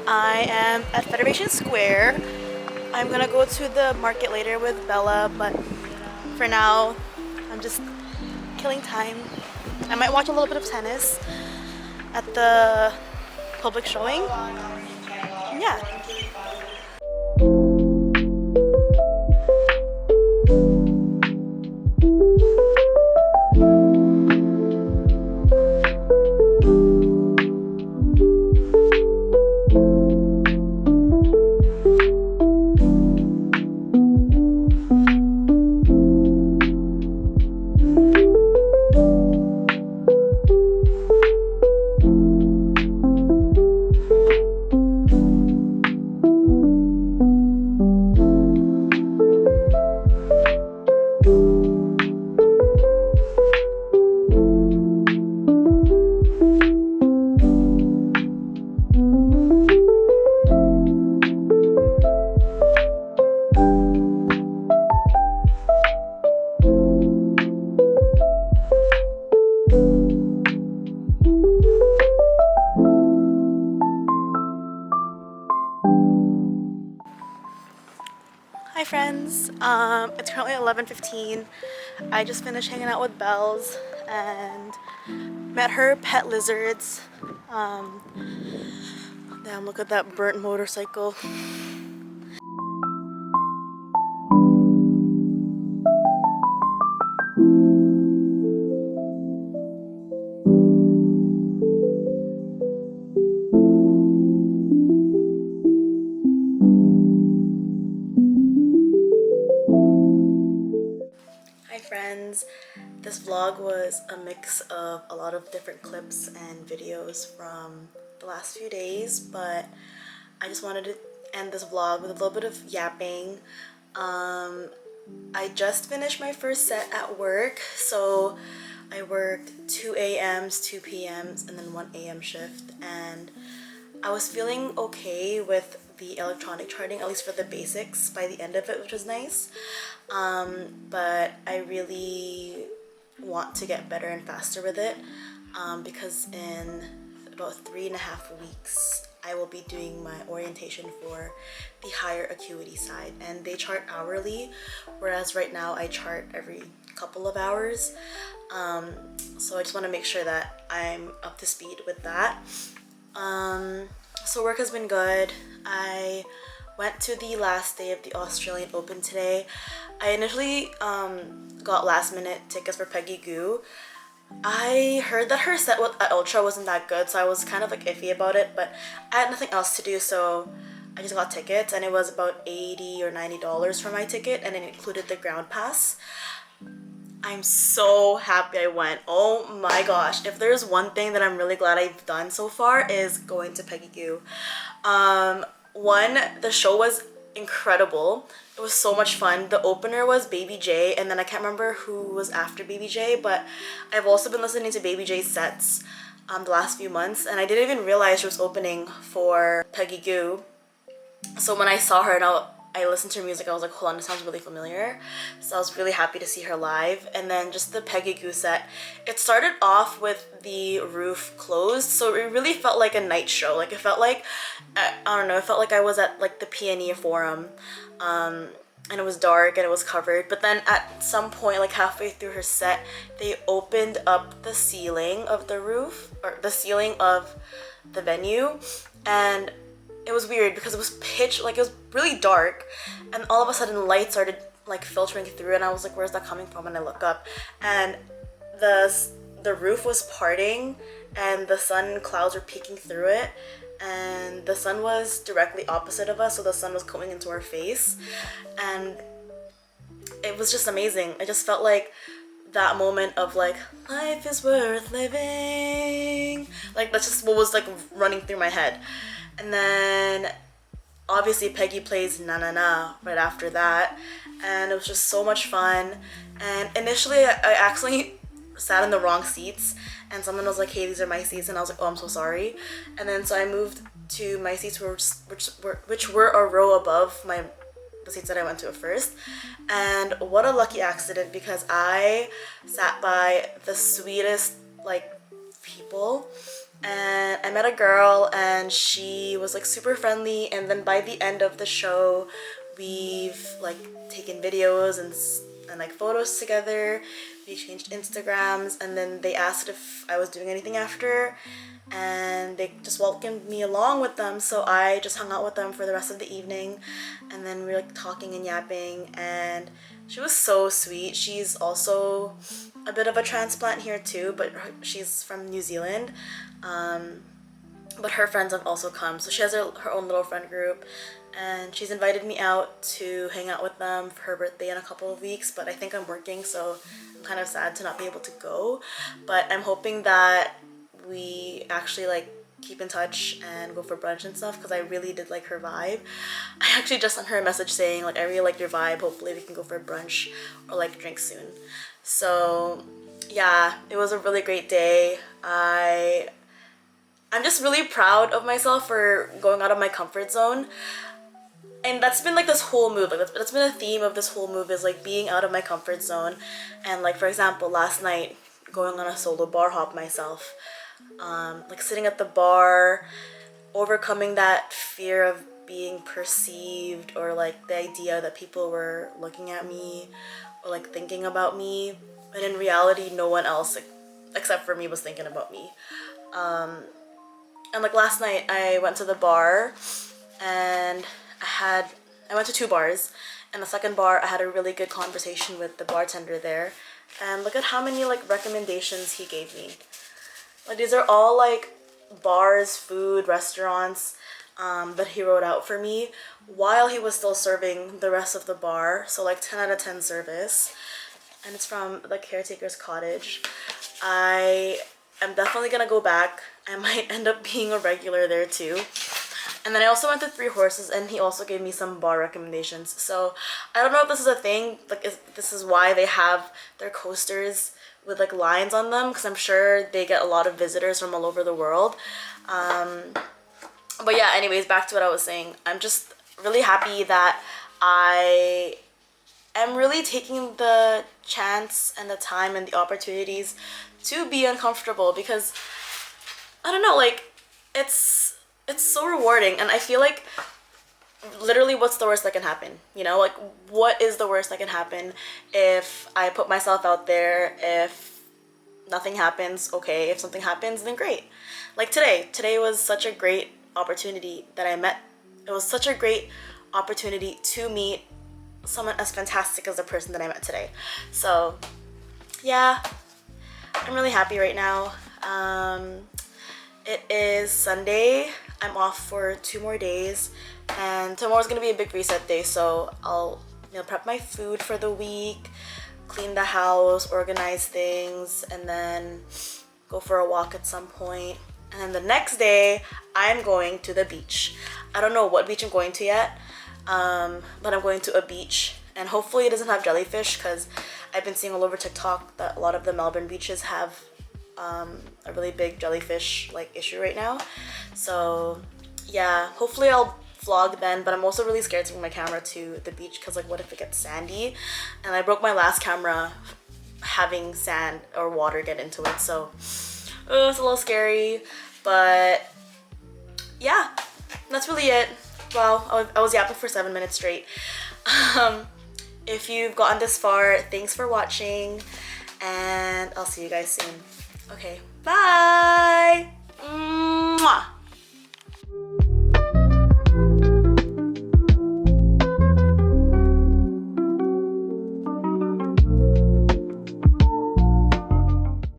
I am at Federation Square. I'm gonna go to the market later with Bella, but for now, I'm just killing time. I might watch a little bit of tennis at the public showing. Yeah. Hi friends, it's currently 11:15. I just finished hanging out with Bells and met her pet lizards. Damn, look at that burnt motorcycle. Hi friends, this vlog was a mix of a lot of different clips and videos from the last few days, but I just wanted to end this vlog with a little bit of yapping. I just finished my first set at work, so I worked 2 a.m.s, 2 p.m.s, and then 1 a.m. shift, and I was feeling okay with the electronic charting, at least for the basics, by the end of it, which was nice. But I really want to get better and faster with it, because in about 3.5 weeks I will be doing my orientation for the higher acuity side, and they chart hourly, whereas right now I chart every couple of hours. So I just want to make sure that I'm up to speed with that. So work has been good. I went to the last day of the Australian Open today. I initially got last minute tickets for Peggy Gou. I heard that her set at Ultra wasn't that good, so I was kind of like iffy about it, but I had nothing else to do, so I just got tickets, and it was about $80 or $90 for my ticket, and it included the ground pass. I'm so happy I went. Oh my gosh, if there's one thing that I'm really glad I've done so far is going to Peggy Gou. One, the show was incredible. It was so much fun. The opener was Baby J, and then I can't remember who was after Baby J, but I've also been listening to Baby J's sets the last few months, and I didn't even realize she was opening for Peggy Gou. So when I saw her and I listened to her music, I was like, hold on, this sounds really familiar. So I was really happy to see her live. And then just the Peggy Gou set, it started off with the roof closed, so it really felt like a night show. Like, it felt like, I don't know, it felt like I was at like the Peony Forum, and it was dark and it was covered. But then at some point, like halfway through her set, they opened up the ceiling of the roof, or the ceiling of the venue, and it was weird because it was pitch, like it was really dark, and all of a sudden light started like filtering through, and I was like, where's that coming from? And I look up, and the roof was parting, and the sun clouds were peeking through it, and the sun was directly opposite of us, so the sun was coming into our face, and it was just amazing. I just felt like that moment of like, life is worth living, like that's just what was like running through my head. And then obviously Peggy plays Na Na Na right after that, and it was just so much fun. And initially I actually sat in the wrong seats, and someone was like, hey, these are my seats, and I was like, oh, I'm so sorry. And then so I moved to my seats, which were a row above the seats that I went to at first. And what a lucky accident, because I sat by the sweetest like people, and I met a girl and she was like super friendly, and then by the end of the show we've like taken videos and like photos together. We exchanged Instagrams, and then they asked if I was doing anything after, and they just welcomed me along with them. So I just hung out with them for the rest of the evening, and then we were like talking and yapping, and she was so sweet. She's also a bit of a transplant here too, but she's from New Zealand. But her friends have also come, so she has her own little friend group, and she's invited me out to hang out with them for her birthday in a couple of weeks. But I think I'm working, so I'm kind of sad to not be able to go, but I'm hoping that we actually like keep in touch and go for brunch and stuff, because I really did like her vibe. I actually just sent her a message saying like, I really like your vibe, hopefully we can go for brunch or like drink soon. So yeah, it was a really great day. I'm just really proud of myself for going out of my comfort zone. And that's been like this whole move, like that's been a theme of this whole move, is like being out of my comfort zone. And like, for example, last night, going on a solo bar hop myself, like sitting at the bar, overcoming that fear of being perceived, or like the idea that people were looking at me or like thinking about me, and in reality no one else except for me was thinking about me. And like last night I went to the bar, and I went to 2 bars, and the second bar I had a really good conversation with the bartender there, and look at how many like recommendations he gave me. Like these are all like bars, food, restaurants that he wrote out for me while he was still serving the rest of the bar. So like 10 out of 10 service, and it's from the caretaker's cottage. I am definitely gonna go back. I might end up being a regular there too. And then I also went to 3 Horses, and he also gave me some bar recommendations. So I don't know if this is a thing, like this is why they have their coasters with like lines on them, because I'm sure they get a lot of visitors from all over the world. But yeah, anyways, back to what I was saying. I'm just really happy that I am really taking the chance and the time and the opportunities to be uncomfortable, because I don't know, like it's so rewarding. And I feel like literally, what's the worst that can happen? You know, like what is the worst that can happen if I put myself out there? If nothing happens, okay. If something happens, then great. Like today was such a great opportunity that I met. It was such a great opportunity to meet someone as fantastic as the person that I met today. So yeah, I'm really happy right now. It is Sunday. I'm off for 2 more days, and tomorrow's gonna be a big reset day, so I'll prep my food for the week, clean the house, organize things, and then go for a walk at some point. And then the next day I'm going to the beach. I don't know what beach I'm going to yet, but I'm going to a beach, and hopefully it doesn't have jellyfish, because I've been seeing all over TikTok that a lot of the Melbourne beaches have a really big jellyfish like issue right now. So yeah, hopefully I'll vlog then, but I'm also really scared to bring my camera to the beach, because like what if it gets sandy? And I broke my last camera having sand or water get into it, so it's a little scary. But yeah, that's really it. Wow, I was yapping for 7 minutes straight. If you've gotten this far, thanks for watching, and I'll see you guys soon. Okay, bye! Mwah!